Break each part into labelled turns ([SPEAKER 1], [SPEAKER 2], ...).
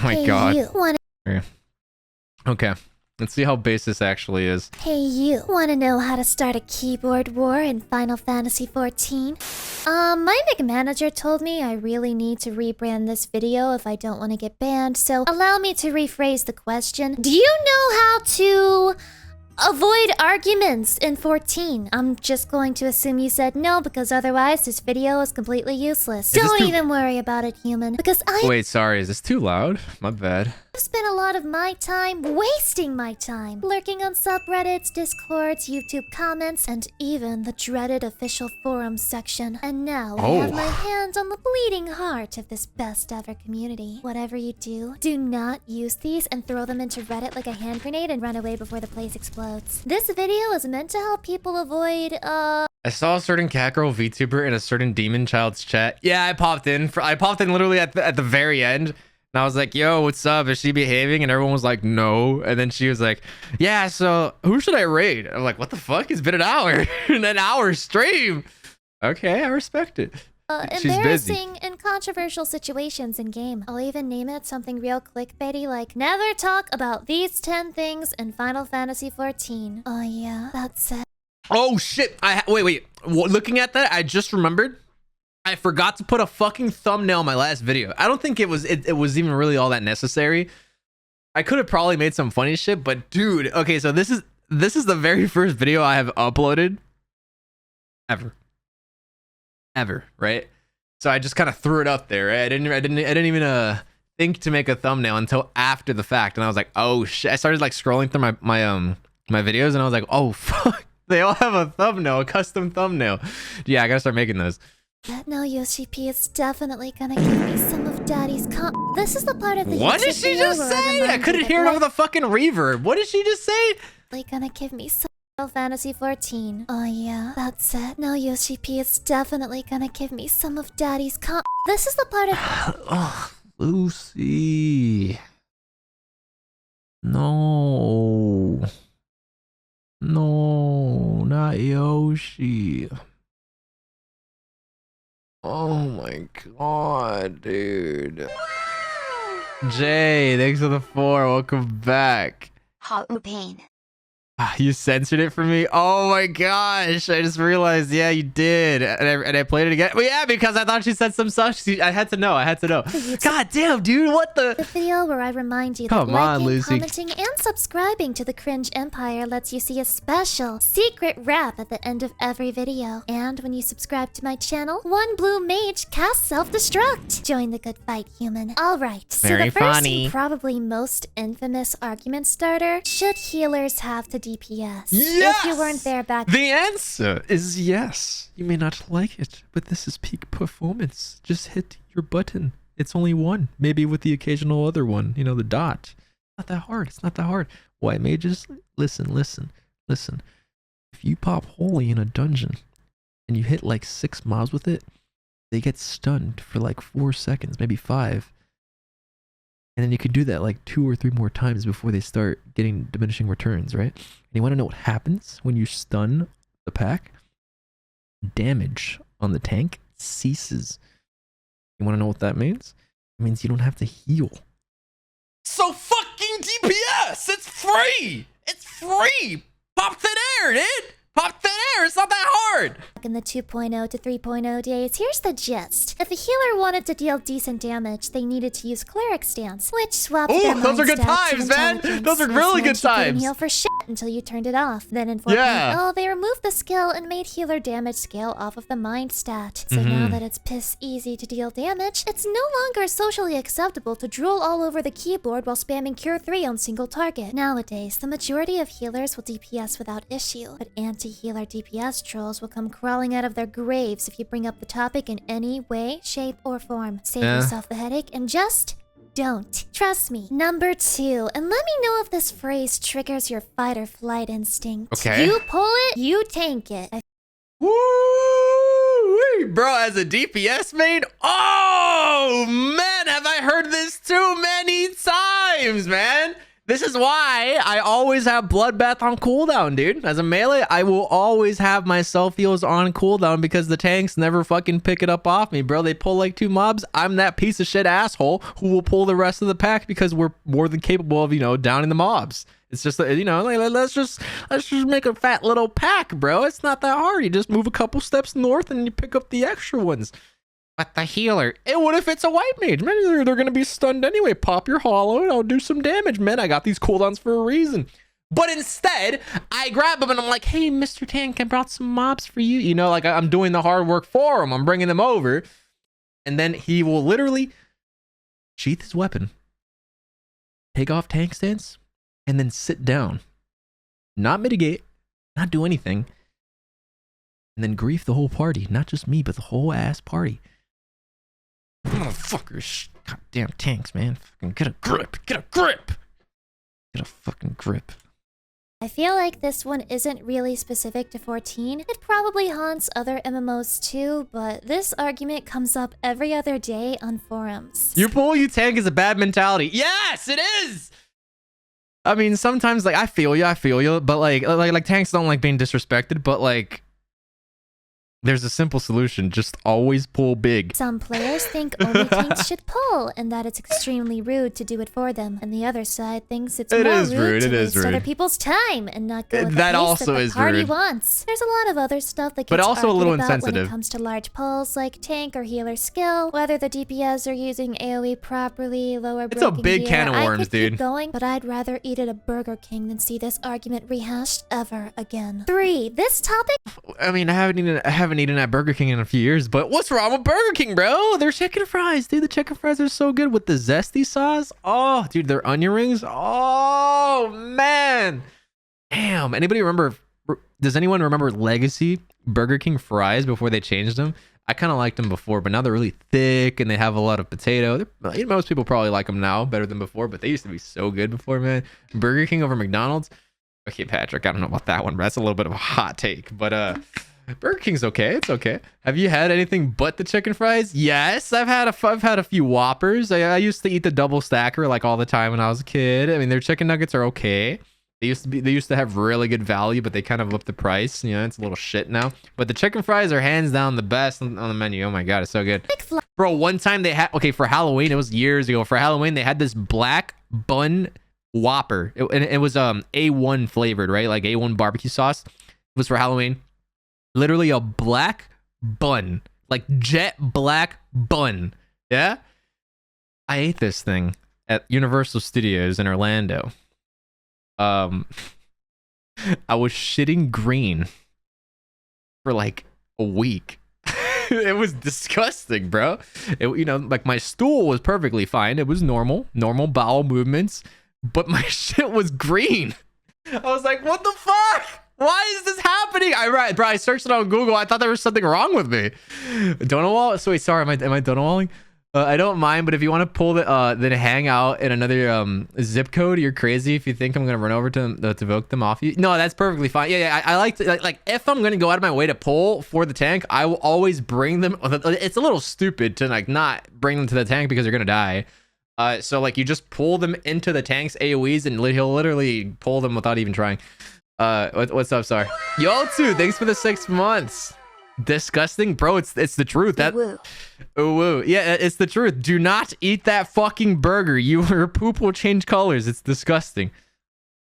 [SPEAKER 1] my
[SPEAKER 2] Hey,
[SPEAKER 1] god.
[SPEAKER 2] you wanna
[SPEAKER 1] Okay. Let's see how base this actually is.
[SPEAKER 2] Hey, you wanna know how to start a keyboard war in Final Fantasy XIV? My big manager told me I really need to rebrand this video if I don't want to get banned, so allow me to rephrase the question. Do you know how to avoid arguments in 14? I'm just going to assume you said no, because otherwise this video is completely useless. Don't even worry about it, human, because
[SPEAKER 1] Wait, sorry, is this too loud? My bad.
[SPEAKER 2] I've spent a lot of my time wasting my time lurking on subreddits, discords, YouTube comments, and even the dreaded official forums section. And now I have my hands on the bleeding heart of this best ever community. Whatever you do, do not use these and throw them into Reddit like a hand grenade and run away before the place explodes. This video is meant to help people avoid,
[SPEAKER 1] I saw a certain catgirl VTuber in a certain demon child's chat. Yeah, I popped in literally at the very end. And I was like, yo, what's up? Is she behaving? And everyone was like, no. And then she was like, yeah, so who should I raid? I'm like, what the fuck? It's been an hour. An hour stream. Okay, I respect it. She's
[SPEAKER 2] embarrassing
[SPEAKER 1] busy.
[SPEAKER 2] and controversial situations in game. I'll even name it something real clickbaity like, never talk about these 10 things in Final Fantasy XIV. Oh yeah, that's it.
[SPEAKER 1] Oh shit. Wait. Looking at that, I just remembered. I forgot to put a fucking thumbnail in my last video. I don't think it was even really all that necessary. I could have probably made some funny shit, but dude, okay, so this is the very first video I have uploaded ever, right? So I just kind of threw it up there, right? I didn't even think to make a thumbnail until after the fact, and I was like, oh shit. I started like scrolling through my videos, and I was like, oh fuck, they all have a thumbnail, a custom thumbnail. Yeah, I gotta start making those.
[SPEAKER 2] Now Yoshi-P is definitely gonna give me some of Daddy's This is the part of the
[SPEAKER 1] What did she just say? I couldn't hear it over the fucking reverb. What did she just say?
[SPEAKER 2] Gonna give me some Final Fantasy XIV. Oh yeah, that's it. Now Yoshi-P is definitely gonna give me some of Daddy's This is the part of
[SPEAKER 1] Oh, Lucy. No, not Yoshi. Oh my god, dude. Jay, thanks for the 4. Welcome back.
[SPEAKER 3] Haru pain.
[SPEAKER 1] You censored it for me? Oh my gosh, I just realized, yeah, you did. And I played it again. Well, yeah, because I thought she said some stuff. I had to know. God damn, dude, what the
[SPEAKER 2] video where I remind you that liking, commenting, and subscribing to the Cringe Empire lets you see a special secret rap at the end of every video. And when you subscribe to my channel, one blue mage casts self-destruct. Join the good fight, human. Alright, so the first and probably most infamous argument starter, should healers have to DPS?
[SPEAKER 1] Yes!
[SPEAKER 2] If you weren't there back
[SPEAKER 1] The answer is yes. You may not like it, but this is peak performance. Just hit your button. It's only one, maybe with the occasional other one, you know, the dot. Not that hard. It's not that hard. White mages, listen. If you pop holy in a dungeon and you hit like 6 mobs with it, they get stunned for like 4 seconds, maybe 5. And then you can do that like 2 or 3 more times before they start getting diminishing returns, right? And you want to know what happens when you stun the pack? Damage on the tank ceases. You want to know what that means? It means you don't have to heal. So fucking DPS! It's free! It's free! Pop thin air, dude! Pop thin air! It's not that hard!
[SPEAKER 2] in the 2.0 to 3.0 days, here's the gist. If a healer wanted to deal decent damage, they needed to use Cleric Stance, which swapped their
[SPEAKER 1] those are good
[SPEAKER 2] stats
[SPEAKER 1] times,
[SPEAKER 2] to
[SPEAKER 1] man!
[SPEAKER 2] intelligence.
[SPEAKER 1] Those are really good
[SPEAKER 2] This meant you couldn't
[SPEAKER 1] times!
[SPEAKER 2] heal for shit until you turned it off. Then in 4.0, they removed the skill and made healer damage scale off of the mind stat. So now that it's piss easy to deal damage, it's no longer socially acceptable to drool all over the keyboard while spamming Cure 3 on single target. Nowadays, the majority of healers will DPS without issue, but anti-healer DPS trolls will come crawling out of their graves if you bring up the topic in any way, shape, or form. Save yourself the headache and just don't. Trust me. Number 2, and let me know if this phrase triggers your fight or flight instinct.
[SPEAKER 1] Okay.
[SPEAKER 2] You pull it, you tank it.
[SPEAKER 1] Woo! Bro, as a DPS main, oh man, have I heard this too many times, man. This is why I always have Bloodbath on cooldown, dude. As a melee, I will always have my self-heals on cooldown because the tanks never fucking pick it up off me, bro. They pull like 2 mobs. I'm that piece of shit asshole who will pull the rest of the pack because we're more than capable of, you know, downing the mobs. It's just, you know, like, let's just make a fat little pack, bro. It's not that hard. You just move a couple steps north and you pick up the extra ones. But the healer, and what if it's a white mage? Man, they're gonna be stunned anyway. Pop your hollow and I'll do some damage, man. I got these cooldowns for a reason. But instead, I grab him and I'm like, hey, Mr. Tank, I brought some mobs for you. You know, like I'm doing the hard work for him. I'm bringing them over. And then he will literally sheath his weapon, take off tank stance, and then sit down. Not mitigate, not do anything. And then grief the whole party. Not just me, but the whole ass party. Motherfuckers. Goddamn tanks, man. Fucking get a grip. Get a grip. Get a fucking grip.
[SPEAKER 2] I feel like this one isn't really specific to 14. It probably haunts other MMOs too, but this argument comes up every other day on forums.
[SPEAKER 1] You pull, you tank is a bad mentality. Yes, it is! I mean, sometimes, like, I feel you, but like tanks don't like being disrespected, but like, there's a simple solution. Just always pull big.
[SPEAKER 2] Some players think only tanks should pull, and that it's extremely rude to do it for them. And the other side thinks it's more rude to waste other people's time and not go with the pace that the party wants. There's a lot of other stuff that gets
[SPEAKER 1] also a little insensitive
[SPEAKER 2] when it comes to large pulls, like tank or healer skill, whether the DPS are using AoE properly, lower breaking
[SPEAKER 1] It's a big can of worms, dude.
[SPEAKER 2] Keep going, but I'd rather eat at a Burger King than see this argument rehashed ever again. 3. This topic.
[SPEAKER 1] I mean, I haven't eaten at Burger King in a few years, but what's wrong with Burger King, bro? Their chicken fries, dude. The chicken fries are so good with the zesty sauce. Oh, dude, their onion rings. Oh, man. Damn. Does anyone remember Legacy Burger King fries before they changed them? I kind of liked them before, but now they're really thick and they have a lot of potato. Most people probably like them now better than before, but they used to be so good before, man. Burger King over McDonald's. Okay, Patrick, I don't know about that one, but that's a little bit of a hot take, but Burger King's okay. It's okay. Have you had anything but the chicken fries? Yes, I've had a few Whoppers. I used to eat the double stacker like all the time when I was a kid. I mean, their chicken nuggets are okay. They used to have really good value, but they kind of upped the price. You know, it's a little shit now. But the chicken fries are hands down the best on the menu. Oh my god, it's so good. Bro, one time they had, okay, for Halloween, it was years ago. For Halloween, they had this black bun Whopper. It was A1 flavored, right? Like A1 barbecue sauce. It was for Halloween. Literally a black bun, like jet black bun. Yeah, I ate this thing at Universal Studios in Orlando. I was shitting green for like a week. It was disgusting, bro. You know, like my stool was perfectly fine. It was normal bowel movements, but my shit was green. I was like, what the fuck? Why is this happening? Bro, I searched it on Google. I thought there was something wrong with me. Donowall? So wait, sorry, am I Donowalling? I don't mind, but if you want to pull then hang out in another zip code, you're crazy if you think I'm gonna run over to vote them off you. No, that's perfectly fine. Yeah, I like to like if I'm gonna go out of my way to pull for the tank, I will always bring them. It's a little stupid to like not bring them to the tank because you're gonna die. So like you just pull them into the tank's AoEs and he'll literally pull them without even trying. What's up, Sar? Y'all too. Thanks for the 6 months. Disgusting, bro. It's the truth. That woo. Yeah, it's the truth. Do not eat that fucking burger. Your poop will change colors. It's disgusting.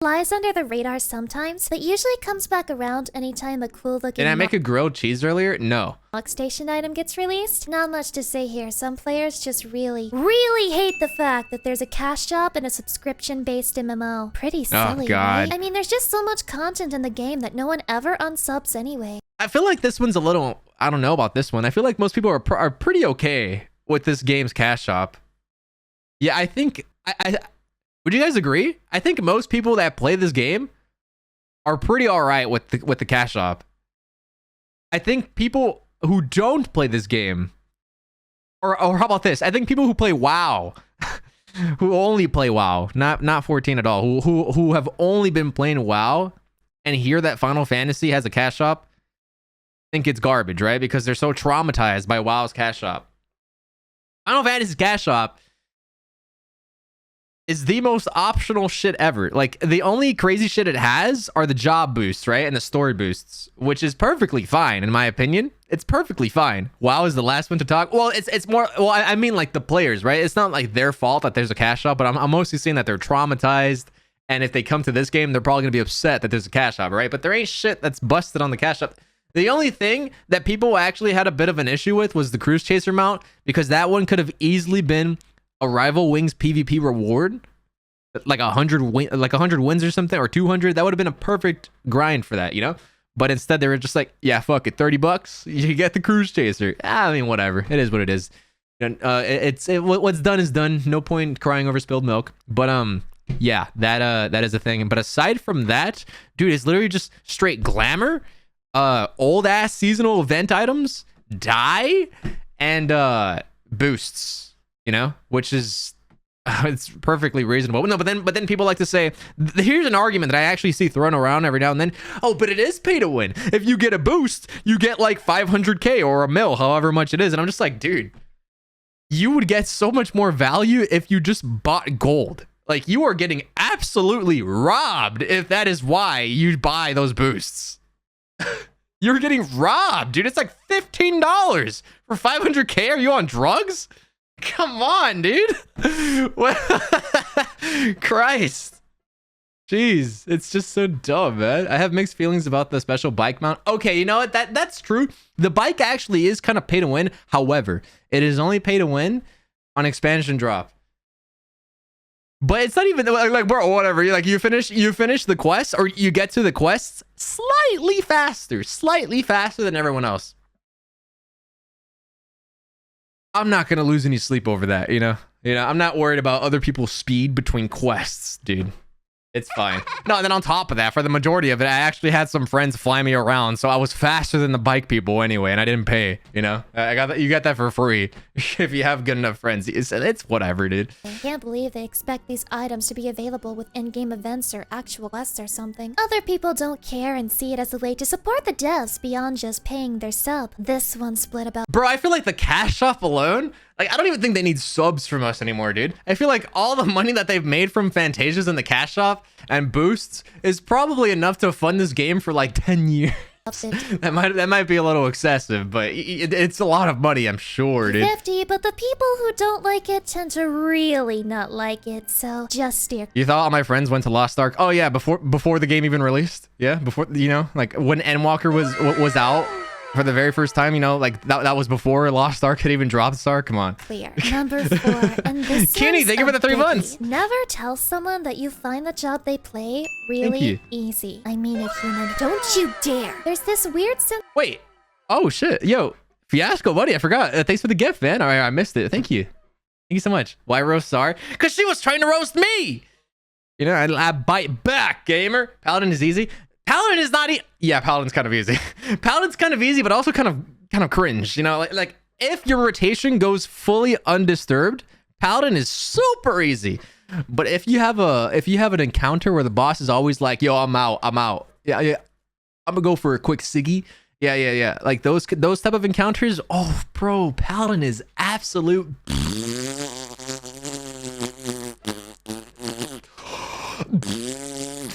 [SPEAKER 2] Flies under the radar sometimes, but usually comes back around anytime a cool-looking...
[SPEAKER 1] Did I make a grilled cheese earlier? No.
[SPEAKER 2] Mogstation item gets released? Not much to say here. Some players just really hate the fact that there's a cash shop and a subscription-based MMO. Pretty silly,
[SPEAKER 1] oh, God.
[SPEAKER 2] Right? I mean, there's just so much content in the game that no one ever unsubs anyway.
[SPEAKER 1] I feel like this one's a little... I don't know about this one. I feel like most people are pretty okay with this game's cash shop. Yeah, I think... Would you guys agree? I think most people that play this game are pretty all right with the cash shop. I think people who don't play this game, or how about this? I think people who play WoW, who only play WoW, not 14 at all, who have only been playing WoW and hear that Final Fantasy has a cash shop, think it's garbage, right? Because they're so traumatized by WoW's cash shop. Final Fantasy's cash shop is the most optional shit ever. Like, the only crazy shit it has are the job boosts, right? And the story boosts, which is perfectly fine, in my opinion. It's perfectly fine. WoW is the last one to talk. Well, it's more, well, I mean, like, the players, right? It's not like their fault that there's a cash shop, but I'm mostly saying that they're traumatized. And if they come to this game, they're probably going to be upset that there's a cash shop, right? But there ain't shit that's busted on the cash shop. The only thing that people actually had a bit of an issue with was the Cruise Chaser mount, because that one could have easily been a Rival Wings PvP reward, like 100 wins or something, or 200. That would have been a perfect grind for that, you know? But instead they were just like, yeah, fuck it, $30, you get the Cruise Chaser. I mean, whatever, it is what it is. And what's done is done. No point crying over spilled milk. But yeah, that is a thing. But aside from that, dude, it's literally just straight glamour, old ass seasonal event items, dye, and boosts. You know, which is it's perfectly reasonable. No, but then people like to say, here's an argument that I actually see thrown around every now and then. Oh, but it is pay to win. If you get a boost, you get like 500k or a mil, however much it is. And I'm just like, dude, you would get so much more value if you just bought gold. Like, you are getting absolutely robbed if that is why you buy those boosts. You're getting robbed, dude. It's like $15 for 500k. Are you on drugs? Come on, dude. What? Christ. Jeez, it's just so dumb, man. I have mixed feelings about the special bike mount. Okay, you know what? That's true. The bike actually is kind of pay to win. However, it is only pay to win on expansion drop. But it's not even like, bro, whatever. You finish the quest, or you get to the quests slightly faster than everyone else. I'm not gonna lose any sleep over that, you know. I'm not worried about other people's speed between quests, dude. It's fine. No, and then on top of that, for the majority of it, I actually had some friends fly me around, so I was faster than the bike people anyway, and I didn't pay, you know? I got that. You get that for free if you have good enough friends. It's whatever, dude.
[SPEAKER 2] I can't believe they expect these items to be available with in-game events or actual quests or something. Other people don't care and see it as a way to support the devs beyond just paying their sub. This one split about...
[SPEAKER 1] Bro, I feel like the cash shop alone... Like, I don't even think they need subs from us anymore, dude. I feel like all the money that they've made from Fantasias in the cash shop and boosts is probably enough to fund this game for like 10 years. That might be a little excessive, but it's a lot of money, I'm sure, dude.
[SPEAKER 2] 50, but the people who don't like it tend to really not like it, so just steer.
[SPEAKER 1] You thought all my friends went to Lost Ark? Oh yeah, before the game even released? Yeah, before, you know, like when Endwalker was out. For the very first time, you know, like that was before Lost Ark had even dropped Star. Come on.
[SPEAKER 2] Clear. Number 4. And this
[SPEAKER 1] Kenny, thank you for the 3 months.
[SPEAKER 2] Never tell someone that you find the job they play really easy. I mean it, human. Don't you dare. There's this weird sense.
[SPEAKER 1] Wait. Oh, shit. Yo, Fiasco, buddy. I forgot. Thanks for the gift, man. I missed it. Thank you. Thank you so much. Why roast Star? Because she was trying to roast me. You know, I bite back, gamer. Paladin is easy. Paladin is not yeah, Paladin's kind of easy. Paladin's kind of easy, but also kind of cringe, you know? Like if your rotation goes fully undisturbed, Paladin is super easy. But if you have an encounter where the boss is always like, yo, I'm out. Yeah. I'm gonna go for a quick Siggy. Yeah. Like those type of encounters, oh bro, Paladin is absolute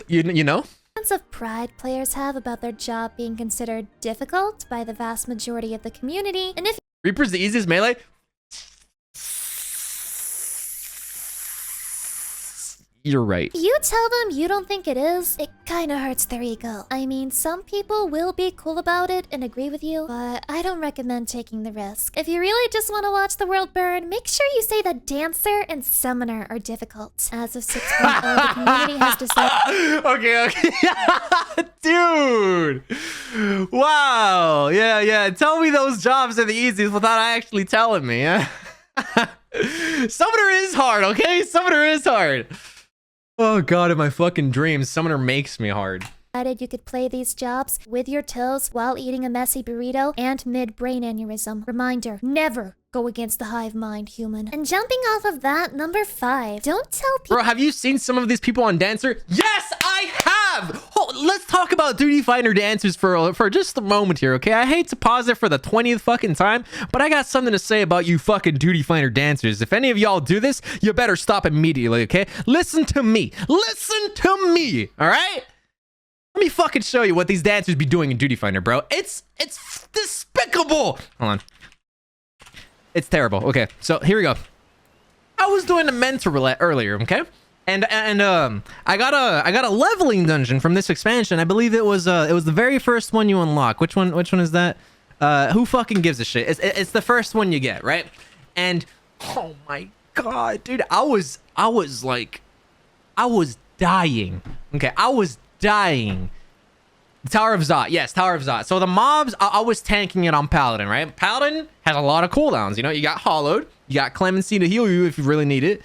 [SPEAKER 1] you know?
[SPEAKER 2] Of pride players have about their job being considered difficult by the vast majority of the community, and if
[SPEAKER 1] Reaper's the easiest melee. You're right.
[SPEAKER 2] You tell them you don't think it is, it kinda hurts their ego. I mean, some people will be cool about it and agree with you, but I don't recommend taking the risk. If you really just want to watch the world burn, make sure you say that Dancer and Summoner are difficult. As of 6.0, the community has decided...
[SPEAKER 1] Okay. Dude! Wow! Yeah. Tell me those jobs are the easiest without actually telling me, yeah? Summoner is hard, okay? Summoner is hard. Oh god, in my fucking dreams, Summoner makes me hard.
[SPEAKER 2] You could play these jobs with your tills while eating a messy burrito and mid-brain aneurysm. Reminder, never go against the hive mind, human. And jumping off of that, number 5, don't tell people...
[SPEAKER 1] Bro, have you seen some of these people on Dancer? Yes, I have! let's talk about Duty Finder dancers for just a moment here, okay? I hate to pause it for the 20th fucking time, but I got something to say about you fucking Duty Finder dancers. If any of y'all do this, you better stop immediately, okay? Listen to me. Listen to me, all right? Let me fucking show you what these dancers be doing in Duty Finder, bro. It's despicable. Hold on. It's terrible. Okay, so here we go. I was doing a mentor roulette earlier, okay? And I got a leveling dungeon from this expansion. I believe it was the very first one you unlock. Which one is that? Who fucking gives a shit? It's the first one you get, right? And oh my god, dude, I was dying. Okay, I was dying. Tower of Zot. Yes, Tower of Zot. So the mobs, I was tanking it on Paladin, right? Paladin has a lot of cooldowns. You know, you got Hollowed, you got Clemency to heal you if you really need it.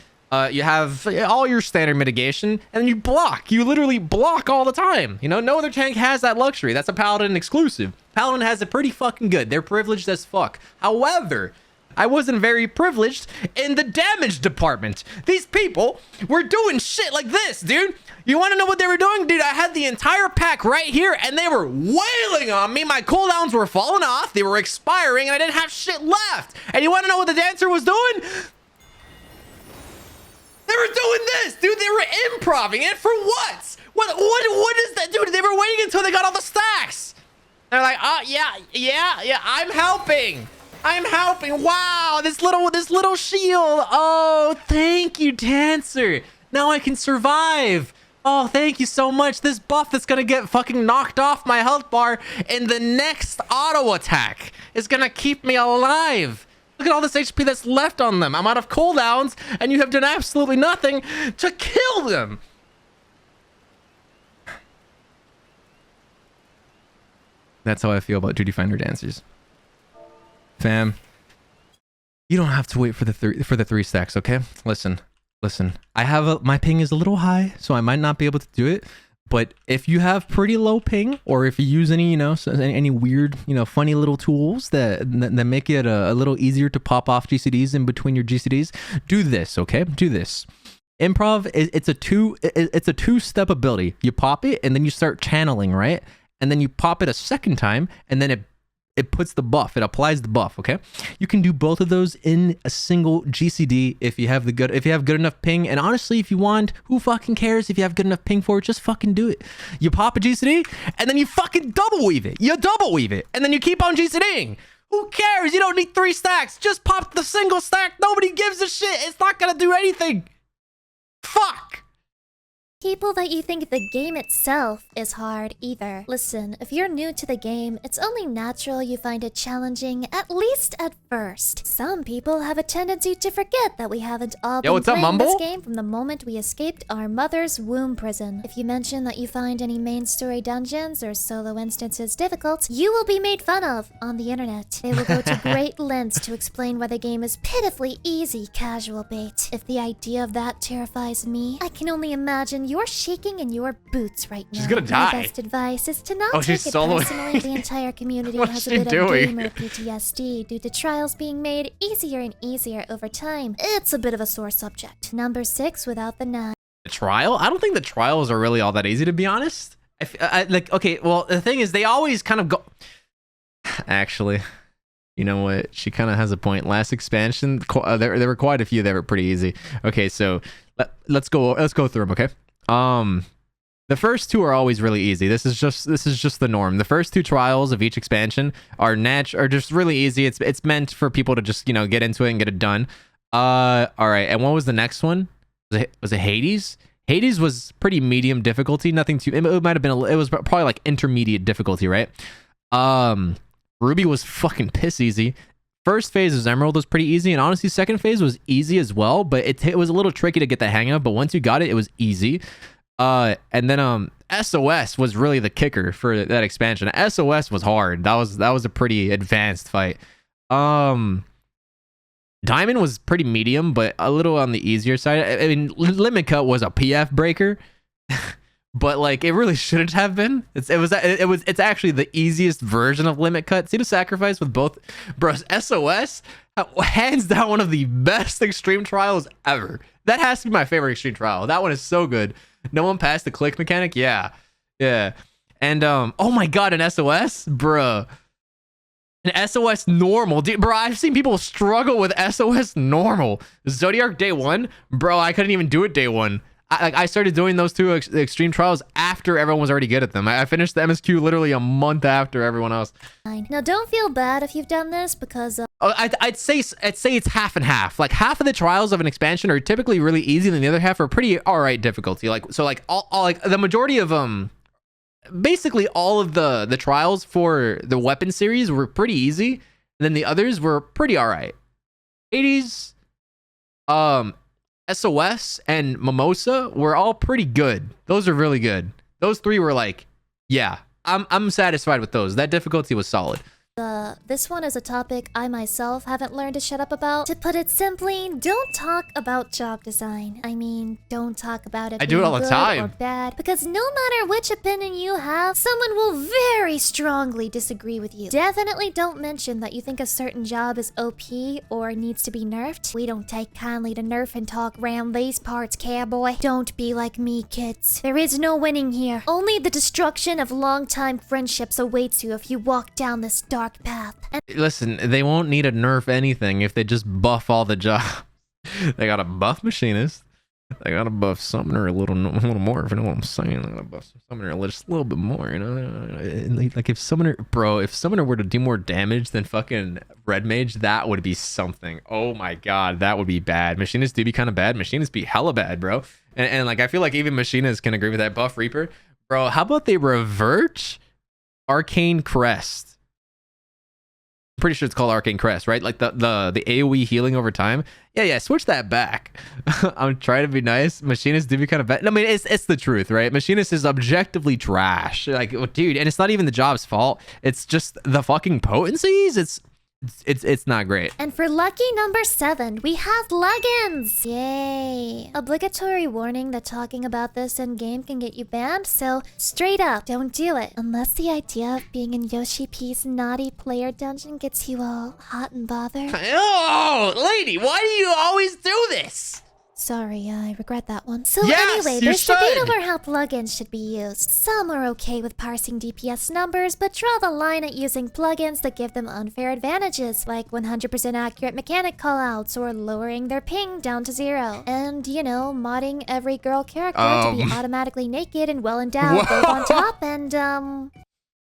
[SPEAKER 1] You have all your standard mitigation, and then you block. You literally block all the time. You know, no other tank has that luxury. That's a Paladin exclusive. Paladin has it pretty fucking good. They're privileged as fuck. However, I wasn't very privileged in the damage department. These people were doing shit like this, dude. You want to know what they were doing? Dude, I had the entire pack right here, and they were wailing on me. My cooldowns were falling off. They were expiring, and I didn't have shit left. And you want to know what the dancer was doing? They were doing this, dude. They were improving it for what? What is that, dude? They were waiting until they got all the stacks. They're like, oh yeah, I'm helping. Wow, this little shield. Oh, thank you, dancer. Now I can survive. Oh, thank you so much. This buff that's gonna get fucking knocked off my health bar in the next auto attack is gonna keep me alive. Look at all this HP that's left on them. I'm out of cooldowns, and you have done absolutely nothing to kill them. That's how I feel about Duty Finder dancers. Fam, you don't have to wait for the three stacks, okay? Listen. I have my ping is a little high, so I might not be able to do it. But if you have pretty low ping, or if you use any, any weird, funny little tools that make it a little easier to pop off GCDs in between your GCDs, do this, okay? Do this. Improv, it's a two-step ability. You pop it, and then you start channeling, right? And then you pop it a second time, and then it puts the buff. It applies the buff, okay? You can do both of those in a single GCD if you have good enough ping. And honestly, if you want, who fucking cares if you have good enough ping for it? Just fucking do it. You pop a GCD, and then you fucking double weave it. You double weave it, and then you keep on GCDing. Who cares? You don't need 3 stacks. Just pop the single stack. Nobody gives a shit. It's not gonna do anything. Fuck.
[SPEAKER 2] People that you think the game itself is hard either. Listen, if you're new to the game, it's only natural you find it challenging, at least at first. Some people have a tendency to forget that we haven't all been playing this game from the moment we escaped our mother's womb prison. If you mention that you find any main story dungeons or solo instances difficult, you will be made fun of on the internet. They will go to great lengths to explain why the game is pitifully easy casual bait. If the idea of that terrifies me, I can only imagine you're shaking in your boots right now.
[SPEAKER 1] She's gonna die.
[SPEAKER 2] My best advice is to not take it personally. The entire community has a bit of gamer PTSD due to trials being made easier and easier over time. It's a bit of a sore subject. Number 6 without the 9.
[SPEAKER 1] The trial? I don't think the trials are really all that easy, to be honest. Okay, well, the thing is, they always kind of go... Actually, you know what? She kind of has a point. Last expansion, there were quite a few that were pretty easy. Okay, so let's go through them, okay? The first 2 are always really easy. This is just the norm. The first 2 trials of each expansion are just really easy. It's meant for people to just, get into it and get it done. All right. And what was the next one? Was it Hades? Hades was pretty medium difficulty. Nothing too, it might have been, it was probably like intermediate difficulty, right? Ruby was fucking piss easy. First phase of Emerald was pretty easy, and honestly, second phase was easy as well, but it was a little tricky to get the hang of, but once you got it, it was easy. And then SOS was really the kicker for that expansion. SOS was hard. That was a pretty advanced fight. Diamond was pretty medium, but a little on the easier side. I mean, Limit Cut was a PF breaker. But like it really shouldn't have been. It's actually the easiest version of Limit Cut. See the sacrifice with both, bro. SOS, hands down one of the best extreme trials ever. That has to be my favorite extreme trial. That one is so good. No one passed the click mechanic. Yeah, Yeah. And oh my god, an SOS, bruh. An SOS normal, dude, bro. I've seen people struggle with SOS normal. Zodiac day 1, bro. I couldn't even do it day 1. I started doing those 2 extreme trials after everyone was already good at them. I finished the MSQ literally a month after everyone else.
[SPEAKER 2] Now, don't feel bad if you've done this because
[SPEAKER 1] I'd say it's half and half. Like half of the trials of an expansion are typically really easy, and the other half are pretty alright difficulty. Like all like the majority of basically all of the trials for the weapon series were pretty easy, and then the others were pretty alright. 80s, SOS and Mimosa were all pretty good. Those are really good. Those 3 were like, yeah, I'm satisfied with those. That difficulty was solid.
[SPEAKER 2] This one is a topic I myself haven't learned to shut up about. To put it simply, don't talk about job design. I mean, don't talk about it.
[SPEAKER 1] I do it all the time.
[SPEAKER 2] Or bad, because no matter which opinion you have, someone will very strongly disagree with you. Definitely don't mention that you think a certain job is OP or needs to be nerfed. We don't take kindly to nerf and talk round these parts, cowboy. Don't be like me, kids. There is no winning here. Only the destruction of long-time friendships awaits you if you walk down this dark path. And
[SPEAKER 1] listen, they won't need to nerf anything if they just buff all the jobs. They gotta buff machinist. They gotta buff summoner a little more, if you know what I'm saying. They gotta buff summoner just a little bit more, you know. Like if summoner were to do more damage than fucking red mage, that would be something. Oh my god, that would be bad. Machinists do be kind of bad. Machinists be hella bad, bro. And like I feel like even machinists can agree with that. Buff reaper, bro. How about they revert arcane crest? Pretty sure it's called arcane crest, right? Like the AoE healing over time. Yeah, switch that back. I'm trying to be nice. Machinist do be kind of bad. I mean, it's the truth, right? Machinist is objectively trash. Like, dude, and it's not even the job's fault. It's just the fucking potencies. It's not great.
[SPEAKER 2] And for lucky number 7, we have leggings! Yay! Obligatory warning that talking about this in game can get you banned, so straight up, don't do it. Unless the idea of being in Yoshi P's naughty player dungeon gets you all hot and bothered.
[SPEAKER 1] Oh, lady, why do you always do this?
[SPEAKER 2] Sorry, I regret that one. So
[SPEAKER 1] yes,
[SPEAKER 2] anyway, there's debate over how plugins should be used. Some are okay with parsing DPS numbers, but draw the line at using plugins that give them unfair advantages, like 100% accurate mechanic callouts or lowering their ping down to 0. And, you know, modding every girl character to be automatically naked and well endowed, both on top and,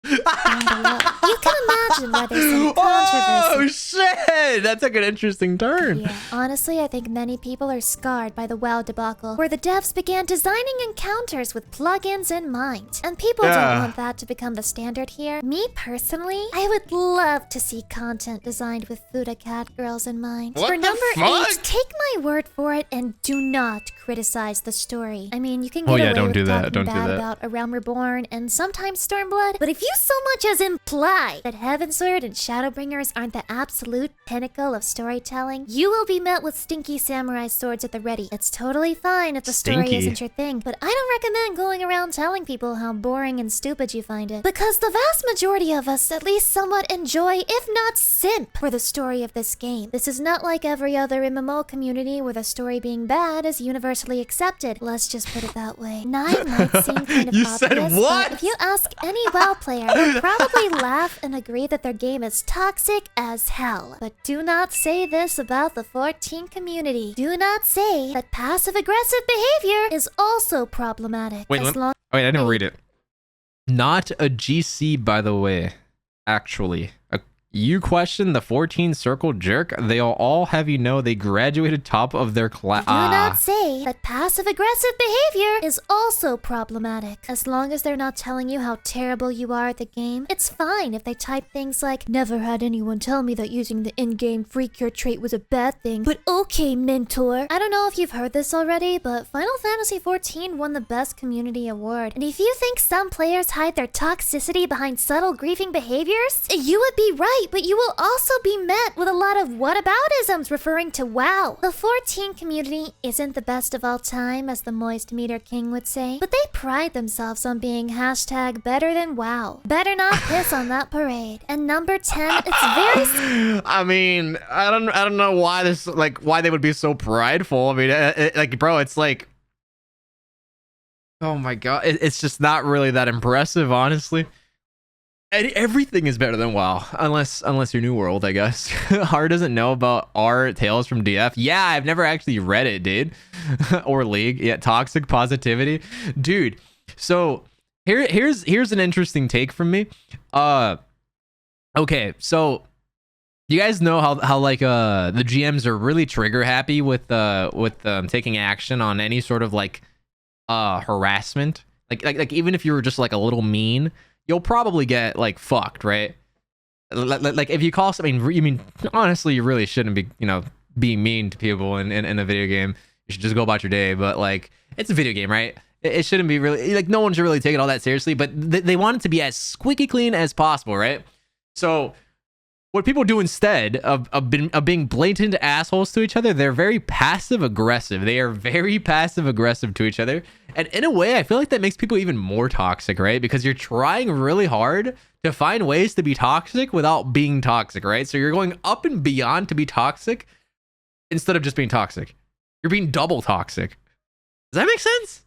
[SPEAKER 2] you can imagine why there's some controversy.
[SPEAKER 1] Oh shit! That took an interesting turn.
[SPEAKER 2] Yeah, honestly, I think many people are scarred by the WoW debacle, where the devs began designing encounters with plugins in mind. And people don't want that to become the standard here. Me personally, I would love to see content designed with Fuda Cat girls in mind.
[SPEAKER 1] What
[SPEAKER 2] For number
[SPEAKER 1] fuck?
[SPEAKER 2] 8, take my word for it and do not criticize the story. I mean, you can get away
[SPEAKER 1] don't
[SPEAKER 2] with
[SPEAKER 1] do that.
[SPEAKER 2] talking
[SPEAKER 1] Don't do
[SPEAKER 2] bad
[SPEAKER 1] that.
[SPEAKER 2] about A Realm Reborn and sometimes Stormblood, but if you so much as imply that Heavensward and Shadowbringers aren't the absolute pinnacle of storytelling, you will be met with stinky samurai swords at the ready. It's totally fine if the story isn't your thing, but I don't recommend going around telling people how boring and stupid you find it, because the vast majority of us at least somewhat enjoy, if not simp, for the story of this game. This is not like every other MMO community where the story being bad is universally accepted. Let's just put it that way. 9 might seem kind of
[SPEAKER 1] You
[SPEAKER 2] obvious,
[SPEAKER 1] said what?
[SPEAKER 2] but if you ask any WoW player, they'll probably laugh and agree that their game is toxic as hell. But do not say this about the 14 community. Do not say that passive-aggressive behavior is also problematic.
[SPEAKER 1] Wait, wait, I didn't read it. Not a GC, by the way. Actually, you question the 14 circle jerk? They'll all have you know they graduated top of their class.
[SPEAKER 2] Do not say that passive-aggressive behavior is also problematic. As long as they're not telling you how terrible you are at the game, it's fine if they type things like, never had anyone tell me that using the in-game free cure trait was a bad thing, but okay, mentor. I don't know if you've heard this already, but Final Fantasy XIV won the Best Community Award. And if you think some players hide their toxicity behind subtle griefing behaviors, you would be right. But you will also be met with a lot of whataboutisms referring to WoW. The 14 community isn't the best of all time, as the Moist Meter King would say, but they pride themselves on being hashtag better than WoW. Better not piss on that parade. And number 10, it's very...
[SPEAKER 1] I mean, I don't know why this, like, why they would be so prideful. I mean, like, bro, it's like... Oh my god, it's just not really that impressive, honestly. Everything is better than WoW, unless you're New World, I guess. Haru doesn't know about our Tales from DF. Yeah, I've never actually read it, dude. Or League. Yeah, toxic positivity, dude. So here's an interesting take from me. Okay, so you guys know how like the GMs are really trigger happy with taking action on any sort of like harassment. Like even if you were just like a little mean, you'll probably get like fucked, right? Like if you call something, you mean honestly, you really shouldn't be, being mean to people in a video game. You should just go about your day. But like, it's a video game, right? It shouldn't be really like, no one should really take it all that seriously. But they want it to be as squeaky clean as possible, right? So what people do instead of being blatant assholes to each other, they're very passive aggressive. They are very passive aggressive to each other. And in a way, I feel like that makes people even more toxic, right? Because you're trying really hard to find ways to be toxic without being toxic, right? So you're going up and beyond to be toxic instead of just being toxic. You're being double toxic. Does that make sense?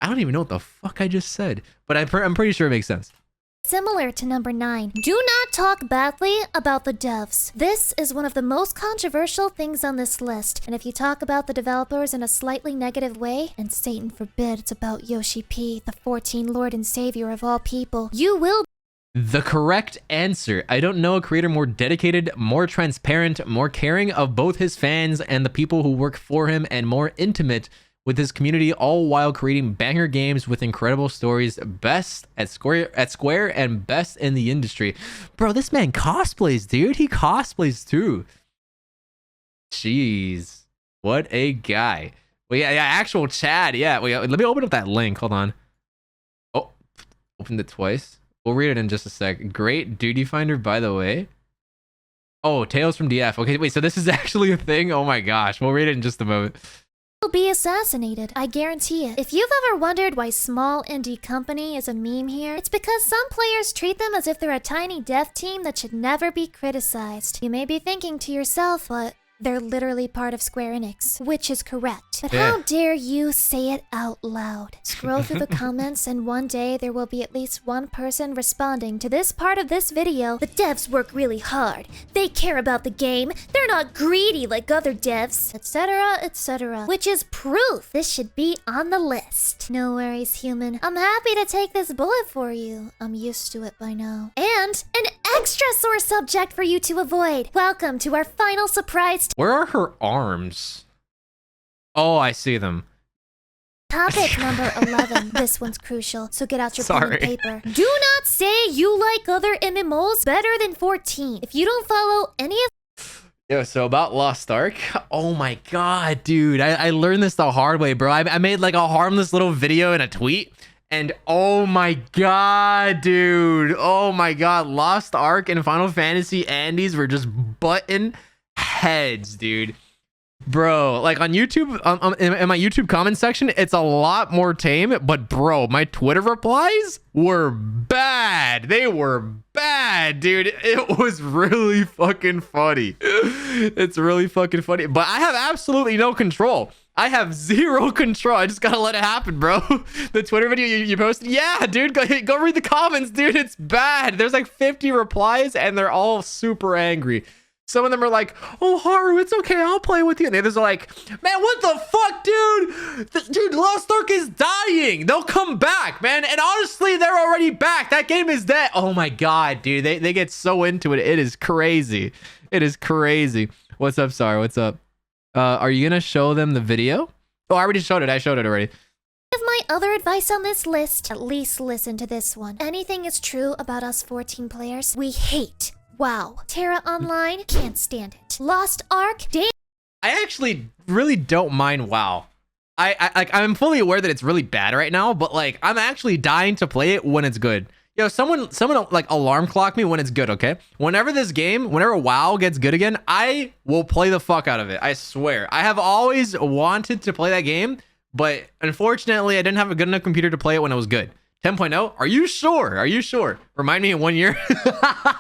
[SPEAKER 1] I don't even know what the fuck I just said, but I'm pretty sure it makes sense.
[SPEAKER 2] Similar to number 9, do not talk badly about the devs. This is one of the most controversial things on this list, and if you talk about the developers in a slightly negative way, and Satan forbid it's about Yoshi P, the 14 Lord and Savior of all people, you will.
[SPEAKER 1] The correct answer. I don't know a creator more dedicated, more transparent, more caring of both his fans and the people who work for him, and more intimate with his community, all while creating banger games with incredible stories, best at Square and best in the industry. Bro, this man cosplays, dude. He cosplays too. Jeez, what a guy. Well, yeah, actual Chad. Yeah, let me open up that link. Hold on. Oh, opened it twice. We'll read it in just a sec. Great duty finder, by the way. Oh, Tales from DF. Okay, wait, so this is actually a thing? Oh my gosh. We'll read it in just a moment.
[SPEAKER 2] Be assassinated, I guarantee it. If you've ever wondered why small indie company is a meme here, it's because some players treat them as if they're a tiny dev team that should never be criticized. You may be thinking to yourself, but they're literally part of Square Enix, which is correct. But how dare you say it out loud? Scroll through the comments and one day there will be at least one person responding to this part of this video. The devs work really hard. They care about the game. They're not greedy like other devs, etc, etc. Which is proof this should be on the list. No worries, human. I'm happy to take this bullet for you. I'm used to it by now. And an extra sore subject for you to avoid. Welcome to our final surprise.
[SPEAKER 1] Where are her arms? Oh, I see them.
[SPEAKER 2] Topic number 11. This one's crucial, so get out your pen and paper. Do not say you like other MMOs better than 14. If you don't follow any of...
[SPEAKER 1] Yo, so about Lost Ark. Oh my god, dude. I learned this the hard way, bro. I made like a harmless little video in a tweet. And oh my god, dude. Oh my god. Lost Ark and Final Fantasy Andes were just button heads, dude. Bro, like on YouTube, in my YouTube comment section, it's a lot more tame. But bro, my Twitter replies were bad. They were bad, dude. It was really fucking funny. It's really fucking funny. But I have absolutely no control. I have zero control. I just gotta let it happen, bro. The Twitter video you posted, yeah, dude, go read the comments, dude. It's bad. There's like 50 replies and they're all super angry. Some of them are like, oh, Haru, it's okay, I'll play with you. And the others are like, man, what the fuck, dude? Dude, Lost Ark is dying. They'll come back, man. And honestly, they're already back. That game is dead. Oh my god, dude. They get so into it. It is crazy. It is crazy. What's up, Sarah? What's up? Are you gonna show them the video? Oh, I already showed it. I showed it already.
[SPEAKER 2] Of my other advice on this list, at least listen to this one. Anything is true about us 14 players. We hate WoW. Terra Online, can't stand it. Lost Ark, damn.
[SPEAKER 1] I actually really don't mind WoW. I'm fully aware that it's really bad right now, but like I'm actually dying to play it when it's good. Yo, someone like alarm clock me when it's good, okay? Whenever WoW gets good again, I will play the fuck out of it. I swear. I have always wanted to play that game, but unfortunately, I didn't have a good enough computer to play it when it was good. 10.0? Are you sure? Are you sure? Remind me in 1 year.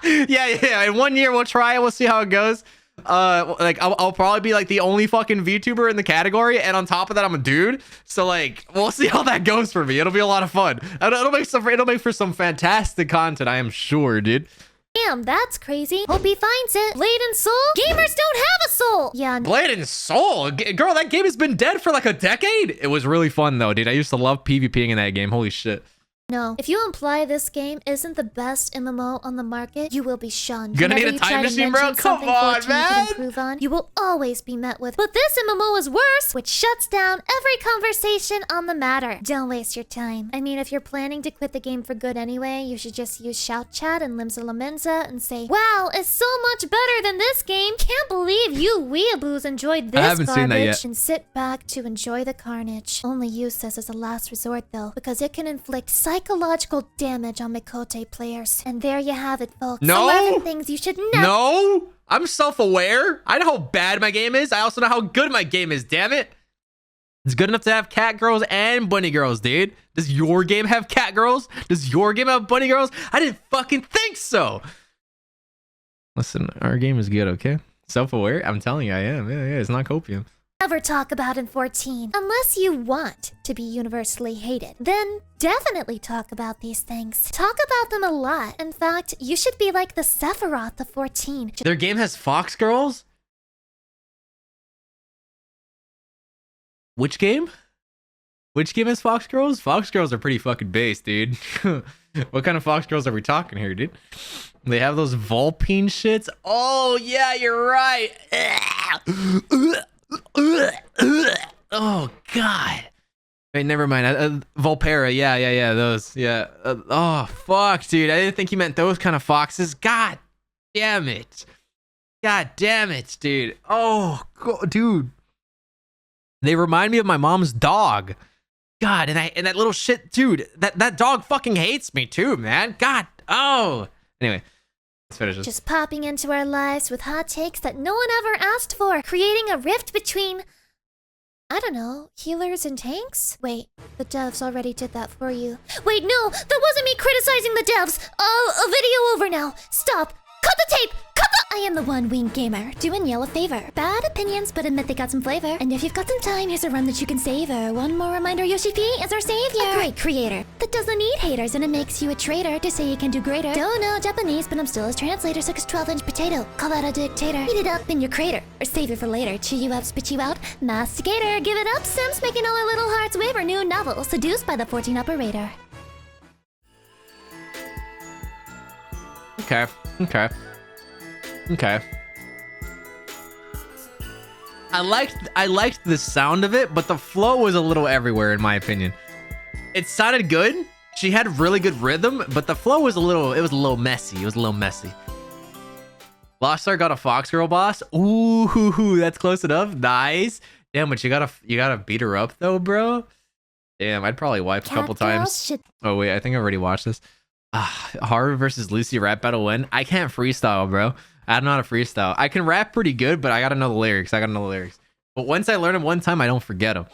[SPEAKER 1] Yeah, in 1 year we'll try it. We'll see how it goes.
[SPEAKER 3] Like I'll probably be like the only fucking VTuber in the category, and on top of that, I'm a dude. So like, we'll see how that goes for me. It'll be a lot of fun. It'll make for some fantastic content, I am sure, dude.
[SPEAKER 2] Damn, that's crazy. Hope he finds it. Blade and Soul? Gamers don't have a soul! Yeah.
[SPEAKER 3] Blade and Soul? Girl, that game has been dead for like a decade. It was really fun though, dude. I used to love PvPing in that game. Holy shit.
[SPEAKER 2] No. If you imply this game isn't the best MMO on the market, you will be shunned.
[SPEAKER 3] Gonna need a time machine, bro? Come on, man!
[SPEAKER 2] Improve on, you will always be met with, but this MMO is worse, which shuts down every conversation on the matter. Don't waste your time. I mean, if you're planning to quit the game for good anyway, you should just use Shout Chat and Limsa Lamenza and say, wow, it's so much better than this game. Can't believe you weeaboos enjoyed this
[SPEAKER 3] haven't seen that
[SPEAKER 2] garbage.
[SPEAKER 3] yet.
[SPEAKER 2] And sit back to enjoy the carnage. Only use this as a last resort though, because it can inflict psychological damage on Mikote players. And there you have it, folks.
[SPEAKER 3] No!
[SPEAKER 2] 11 things you should never—
[SPEAKER 3] No! I'm self-aware. I know how bad my game is. I also know how good my game is, damn it. It's good enough to have cat girls and bunny girls, dude. Does your game have cat girls? Does your game have bunny girls? I didn't fucking think so. Listen, our game is good, okay? Self-aware? I'm telling you, I am. Yeah, it's not copium.
[SPEAKER 2] Never talk about in 14. Unless you want to be universally hated, then definitely talk about these things. Talk about them a lot. In fact, you should be like the Sephiroth of 14.
[SPEAKER 3] Their game has fox girls? Which game? Which game has fox girls? Fox girls are pretty fucking base, dude. What kind of fox girls are we talking here, dude? They have those Vulpine shits? Oh, yeah, you're right. Oh god. Wait, never mind. Volpera, yeah, those, yeah. Oh fuck, dude. I didn't think you meant those kind of foxes. God damn it, dude. Oh dude, they remind me of my mom's dog. God, and that little shit, dude. That dog fucking hates me too, man. God. Oh. Anyway. Let's finish this.
[SPEAKER 2] Just popping into our lives with hot takes that no one ever asked for, creating a rift between, I don't know, healers and tanks? Wait, the devs already did that for you. Wait, no, that wasn't me criticizing the devs. A video over now. Stop. Cut the tape. Cut the— I am the one winged gamer, doing y'all a favor. Bad opinions, but admit they got some flavor. And if you've got some time, here's a run that you can savor. One more reminder, Yoshi P is our savior. A great creator that doesn't need haters, and it makes you a traitor to say you can do greater. Don't know Japanese, but I'm still his translator. Suck his 12-inch potato. Call that a dictator. Eat it up in your crater, or save it for later. Chew you up, spit you out. Masticator. Give it up, Sims, making all our little hearts waver. New novel, seduced by the 14 operator.
[SPEAKER 3] Okay. I liked the sound of it, but the flow was a little everywhere in my opinion. It sounded good. She had really good rhythm, but the flow was a little messy. It was a little messy. Lost Star got a Fox Girl boss. Ooh, that's close enough. Nice. Damn, but you gotta beat her up though, bro. Damn, I'd probably wipe a couple times. Oh wait, I think I already watched this. Haru versus Lucy rap battle win. I can't freestyle, bro. I don't know how to freestyle. I can rap pretty good, but I gotta know the lyrics. But once I learn them one time, I don't forget them.